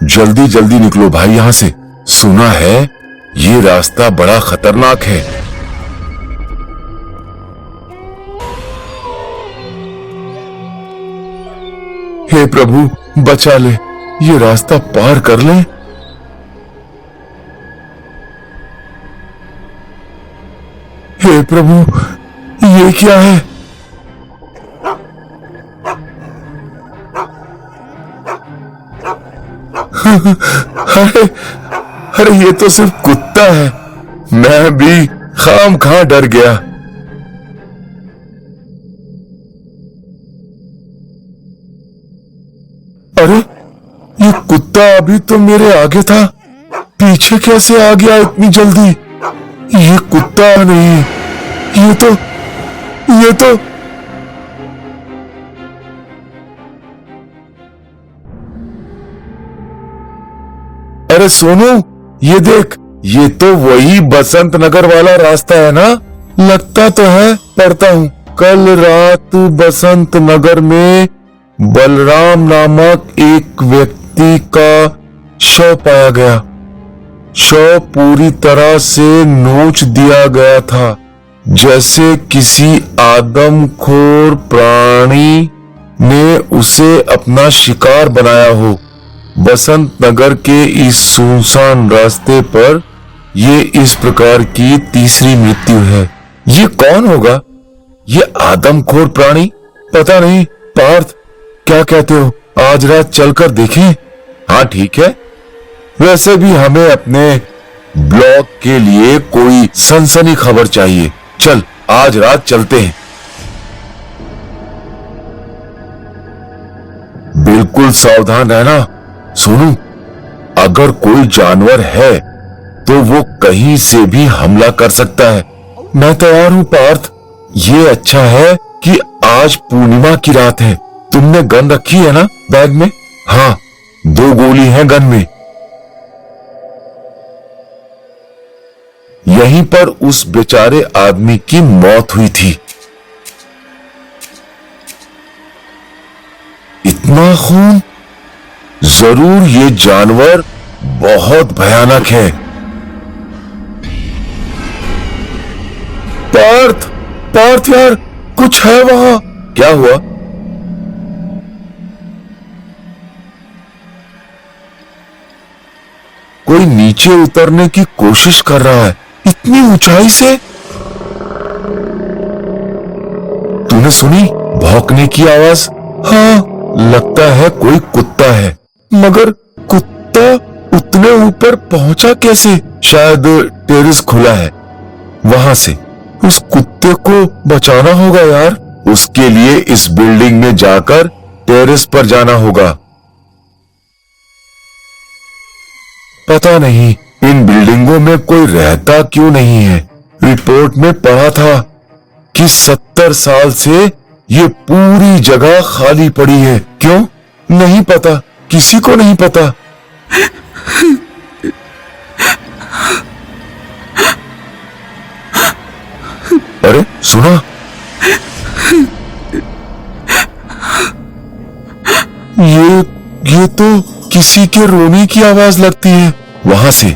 जल्दी जल्दी निकलो भाई यहाँ से। सुना है ये रास्ता बड़ा खतरनाक है। हे प्रभु बचा ले, ये रास्ता पार कर ले। हे प्रभु ये क्या है? अरे अरे ये तो सिर्फ कुत्ता है। मैं भी खामखा डर गया। अरे ये कुत्ता अभी तो मेरे आगे था, पीछे कैसे आ गया इतनी जल्दी? ये कुत्ता नहीं, ये तो अरे सोनू ये देख, ये तो वही बसंत नगर वाला रास्ता है ना? लगता तो है, पढ़ता हूँ। कल रात बसंत नगर में बलराम नामक एक व्यक्ति का शव पाया गया। शव पूरी तरह से नोच दिया गया था, जैसे किसी आदमखोर प्राणी ने उसे अपना शिकार बनाया हो। बसंत नगर के इस सुनसान रास्ते पर ये इस प्रकार की तीसरी मृत्यु है। ये कौन होगा? ये आदमखोर प्राणी? पता नहीं। पार्थ क्या कहते हो, आज रात चलकर देखें? हाँ ठीक है, वैसे भी हमें अपने ब्लॉग के लिए कोई सनसनी खबर चाहिए। चल आज रात चलते हैं। बिल्कुल सावधान रहना सोनू, अगर कोई जानवर है तो वो कहीं से भी हमला कर सकता है। मैं तैयार हूँ पार्थ। ये अच्छा है कि आज पूर्णिमा की रात है। तुमने गन रखी है ना बैग में? हाँ 2 गोली हैं गन में। यहीं पर उस बेचारे आदमी की मौत हुई थी। इतना खून, जरूर ये जानवर बहुत भयानक है। पार्थ यार, कुछ है वहां। क्या हुआ? कोई नीचे उतरने की कोशिश कर रहा है, इतनी ऊंचाई से। तूने सुनी भौंकने की आवाज? हाँ लगता है कोई कुत्ता है, मगर कुत्ता उतने ऊपर पहुंचा कैसे? शायद टेरेस खुला है, वहां से उस कुत्ते को बचाना होगा यार। उसके लिए इस बिल्डिंग में जाकर टेरेस पर जाना होगा। पता नहीं इन बिल्डिंगों में कोई रहता क्यों नहीं है। रिपोर्ट में पढ़ा था कि 70 साल से ये पूरी जगह खाली पड़ी है। क्यों? नहीं पता, किसी को नहीं पता। अरे सुना? ये तो किसी के रोने की आवाज लगती है वहां से।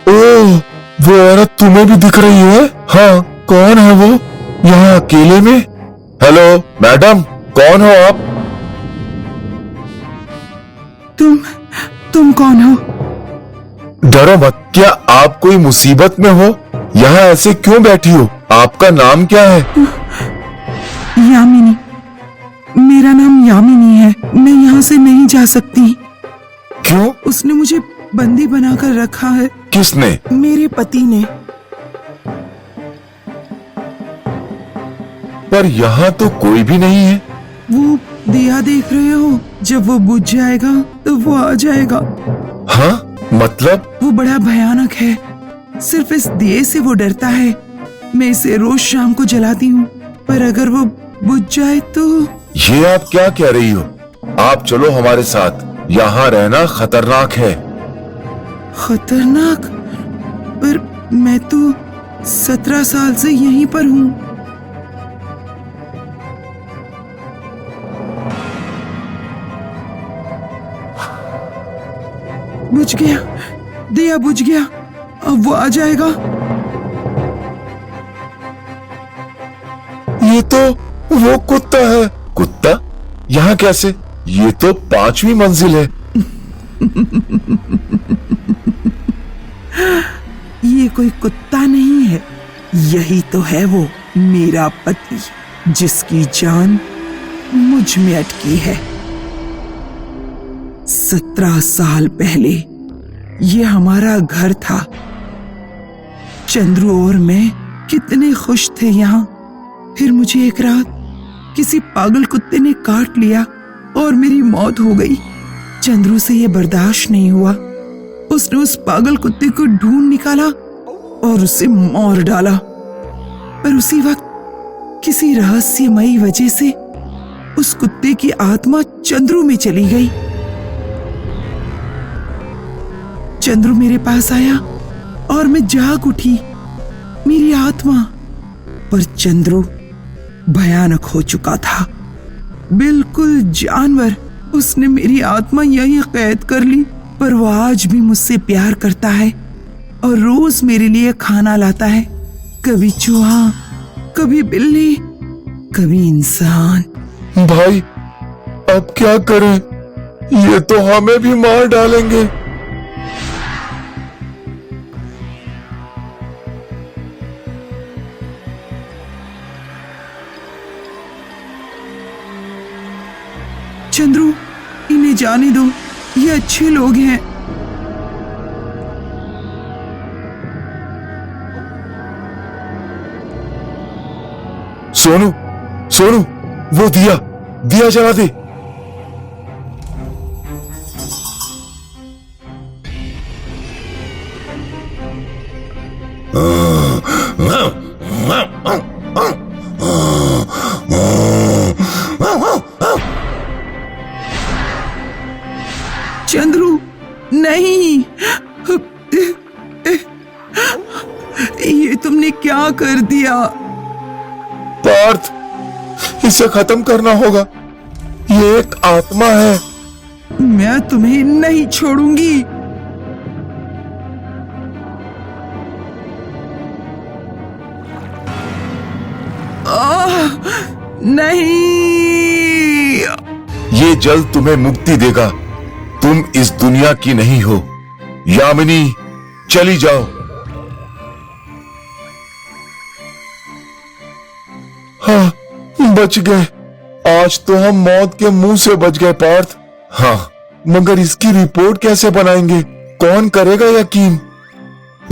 ओह, वो औरत तुम्हें भी दिख रही है? हाँ, कौन है वो यहाँ अकेले में? हेलो मैडम, कौन हो आप? तुम कौन हो? डरो मत। क्या आप कोई मुसीबत में हो? यहाँ ऐसे क्यों बैठी हो? आपका नाम क्या है? यामिनी। मेरा नाम यामिनी है। मैं यहाँ से नहीं जा सकती। क्यों? उसने मुझे बंदी बनाकर रखा है। किसने? मेरे पति ने। पर यहाँ तो कोई भी नहीं है। वो दिया देख रहे हो? जब वो बुझ जाएगा तो वो आ जाएगा। हाँ मतलब? वो बड़ा भयानक है। सिर्फ इस दिए से वो डरता है। मैं इसे रोज शाम को जलाती हूँ, पर अगर वो बुझ जाए तो। ये आप क्या कह रही हो? आप चलो हमारे साथ, यहाँ रहना खतरनाक है। खतरनाक? पर मैं तो 17 साल से यहीं पर हूँ। बुझ गया, दिया बुझ गया। अब वो आ जाएगा। ये तो वो कुत्ता है। कुत्ता यहाँ कैसे? ये तो 5वीं मंजिल है। ये कोई कुत्ता नहीं है, यही तो है वो, मेरा पति, जिसकी जान मुझ में अटकी है। 17 साल पहले ये हमारा घर था। चंद्रू और मैं कितने खुश थे यहाँ। फिर मुझे एक रात किसी पागल कुत्ते ने काट लिया और मेरी मौत हो गई। चंद्रू से ये बर्दाश्त नहीं हुआ। उसने उस पागल कुत्ते को ढूंढ निकाला और उसे मार डाला। पर उसी वक्त किसी रहस्यमयी वजह से उस कुत्ते की आत्मा चंद्रू में चली गई। चंद्रू मेरे पास आया और मैं जाग उठी, मेरी आत्मा। पर चंद्रू भयानक हो चुका था, बिल्कुल जानवर। उसने मेरी आत्मा यहीं कैद कर ली। पर वो आज भी मुझसे प्यार करता है और रोज मेरे लिए खाना लाता है, कभी चूहा, कभी बिल्ली, कभी इंसान। भाई अब क्या करें? ये तो हमें भी मार डालेंगे। चंद्रू, इन्हें जाने दो, ये अच्छे लोग हैं। सोनू, सोनू, वो दिया, दिया जला दे। चंद्रू, नहीं, ये तुमने क्या कर दिया? पार्थ, इसे खत्म करना होगा। ये एक आत्मा है। मैं तुम्हें नहीं छोड़ूंगी। नहीं। ये जल्द तुम्हें मुक्ति देगा। तुम इस दुनिया की नहीं हो। यामिनी, चली जाओ। हाँ, बच गए। आज तो हम मौत के मुंह से बच गए पार्थ। हाँ, मगर इसकी रिपोर्ट कैसे बनाएंगे? कौन करेगा यकीन?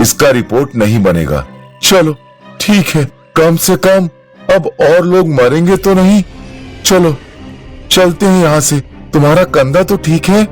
इसका रिपोर्ट नहीं बनेगा। चलो ठीक है, कम से कम अब और लोग मरेंगे तो नहीं। चलो चलते हैं यहां से। तुम्हारा कंधा तो ठीक है?